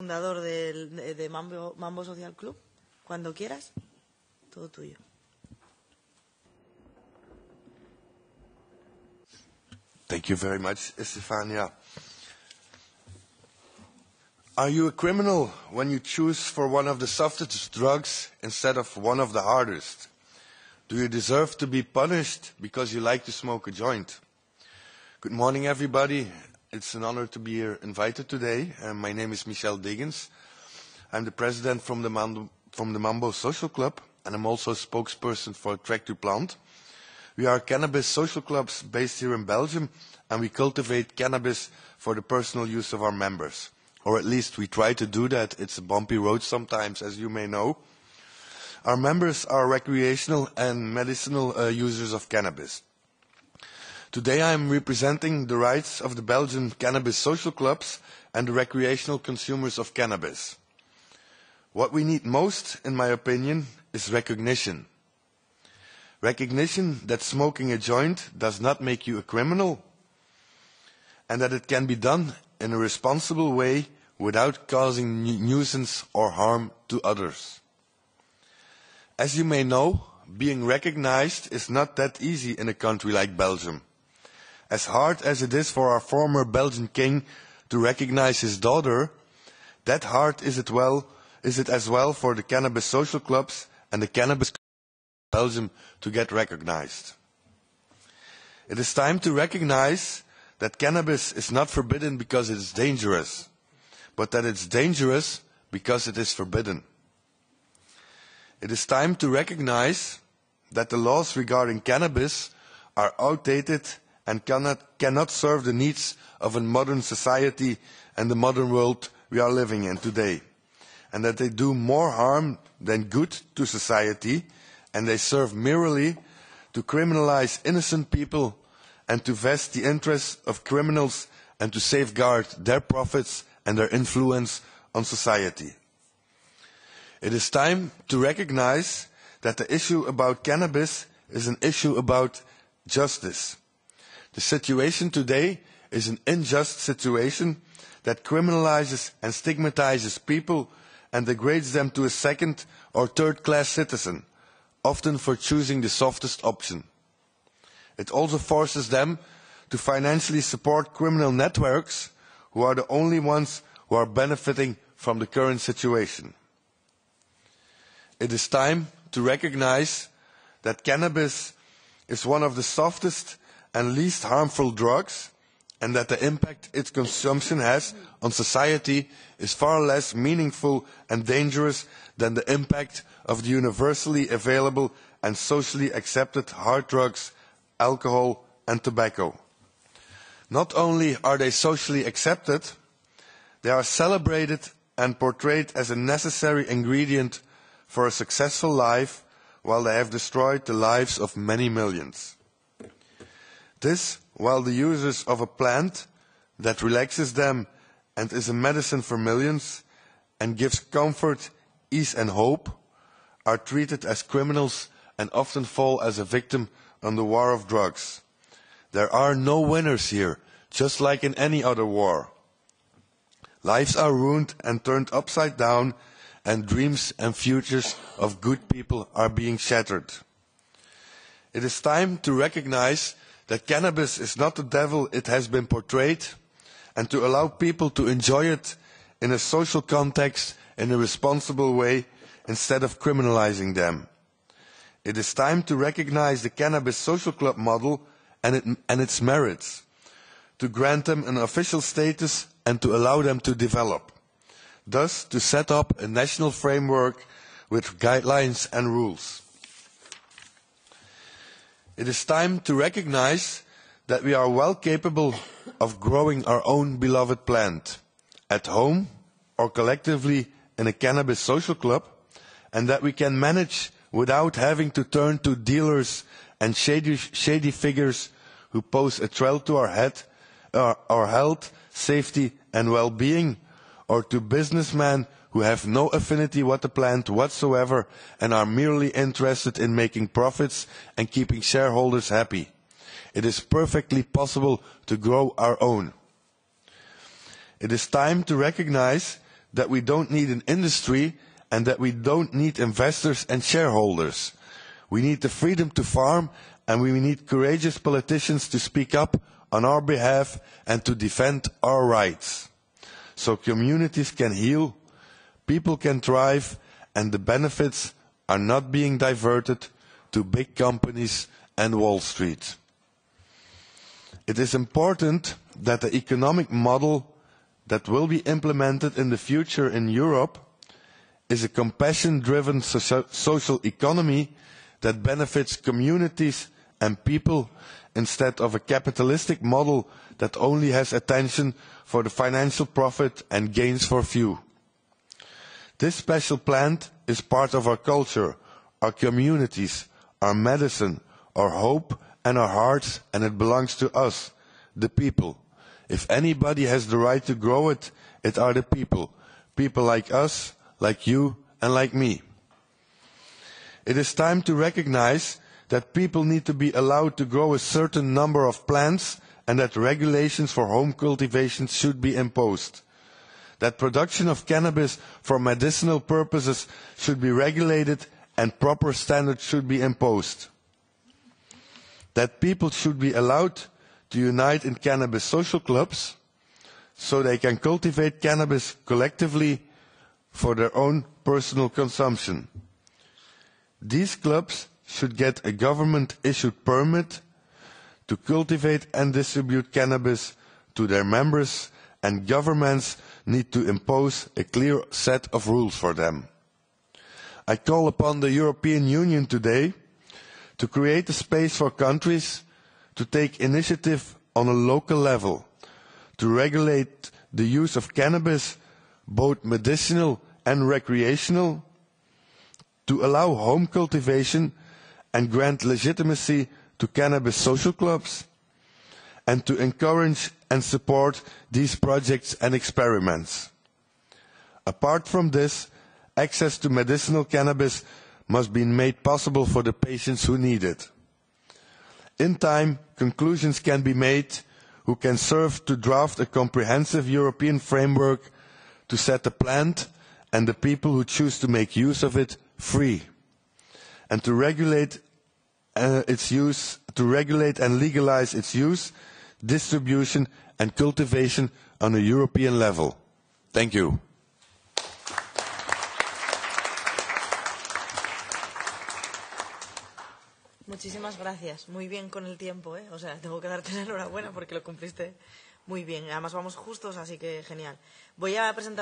Fundador de Mambo Social Club. Cuando quieras, todo tuyo. Thank you very much, Estefania. Are you a criminal when you choose for one of the softest drugs instead of one of the hardest? Do you deserve to be punished because you like to smoke a joint? Good morning, everybody. It's an honor to be here invited today. My name is Michel Degens. I'm the president from the Mambo Social Club, and I'm also a spokesperson for Trekt to Plant. We are cannabis social clubs based here in Belgium, and we cultivate cannabis for the personal use of our members. Or at least we try to do that. It's a bumpy road sometimes, as you may know. Our members are recreational and medicinal users of cannabis. Today I am representing the rights of the Belgian cannabis social clubs and the recreational consumers of cannabis. What we need most, in my opinion, is recognition. Recognition that smoking a joint does not make you a criminal, and that it can be done in a responsible way without causing nuisance or harm to others. As you may know, being recognized is not that easy in a country like Belgium. As hard as it is for our former Belgian king to recognize his daughter, that hard is it as well for the cannabis social clubs and the cannabis in Belgium to get recognized. It is time to recognize that cannabis is not forbidden because it is dangerous, but that it's dangerous because it is forbidden. It is time to recognize that the laws regarding cannabis are outdated and cannot serve the needs of a modern society and the modern world we are living in today, and that they do more harm than good to society, and they serve merely to criminalize innocent people and to vest the interests of criminals and to safeguard their profits and their influence on society. It is time to recognize that the issue about cannabis is an issue about justice. The situation today is an unjust situation that criminalizes and stigmatizes people and degrades them to a second or third-class citizen, often for choosing the softest option. It also forces them to financially support criminal networks who are the only ones who are benefiting from the current situation. It is time to recognize that cannabis is one of the softest and least harmful drugs, and that the impact its consumption has on society is far less meaningful and dangerous than the impact of the universally available and socially accepted hard drugs, alcohol and tobacco. Not only are they socially accepted, they are celebrated and portrayed as a necessary ingredient for a successful life, while they have destroyed the lives of many millions. This, while the users of a plant that relaxes them and is a medicine for millions and gives comfort, ease and hope, are treated as criminals and often fall as a victim on the war of drugs. There are no winners here, just like in any other war. Lives are ruined and turned upside down, and dreams and futures of good people are being shattered. It is time to recognize that cannabis is not the devil it has been portrayed, and to allow people to enjoy it in a social context in a responsible way instead of criminalizing them. It is time to recognize the cannabis social club model and its merits, to grant them an official status and to allow them to develop. Thus, to set up a national framework with guidelines and rules. It is time to recognize that we are well capable of growing our own beloved plant, at home or collectively in a cannabis social club, and that we can manage without having to turn to dealers and shady figures who pose a threat to our health, safety and well-being, or to businessmen who have no affinity with the plant whatsoever and are merely interested in making profits and keeping shareholders happy. It is perfectly possible to grow our own. It is time to recognize that we don't need an industry and that we don't need investors and shareholders. We need the freedom to farm, and we need courageous politicians to speak up on our behalf and to defend our rights. So communities can heal, people can thrive, and the benefits are not being diverted to big companies and Wall Street. It is important that the economic model that will be implemented in the future in Europe is a compassion-driven social economy that benefits communities and people instead of a capitalistic model that only has attention for the financial profit and gains for few. This special plant is part of our culture, our communities, our medicine, our hope and our hearts, and it belongs to us, the people. If anybody has the right to grow it, it are the people. People like us, like you, and like me. It is time to recognize that people need to be allowed to grow a certain number of plants and that regulations for home cultivation should be imposed. That production of cannabis for medicinal purposes should be regulated and proper standards should be imposed. That people should be allowed to unite in cannabis social clubs so they can cultivate cannabis collectively for their own personal consumption. These clubs should get a government-issued permit to cultivate and distribute cannabis to their members, and governments need to impose a clear set of rules for them. I call upon the European Union today to create a space for countries to take initiative on a local level, to regulate the use of cannabis, both medicinal and recreational, to allow home cultivation and grant legitimacy to cannabis social clubs, and to encourage and support these projects and experiments. Apart from this, access to medicinal cannabis must be made possible for the patients who need it. In time, conclusions can be made who can serve to draft a comprehensive European framework to set the plant and the people who choose to make use of it free, and to regulate its use, to regulate and legalize its use, distribution and cultivation on a European level. Thank you. Muchísimas gracias. Muy bien con el tiempo, ¿eh? O sea, tengo que darte la enhorabuena porque lo cumpliste muy bien. Además vamos justos, así que genial. Voy a presentar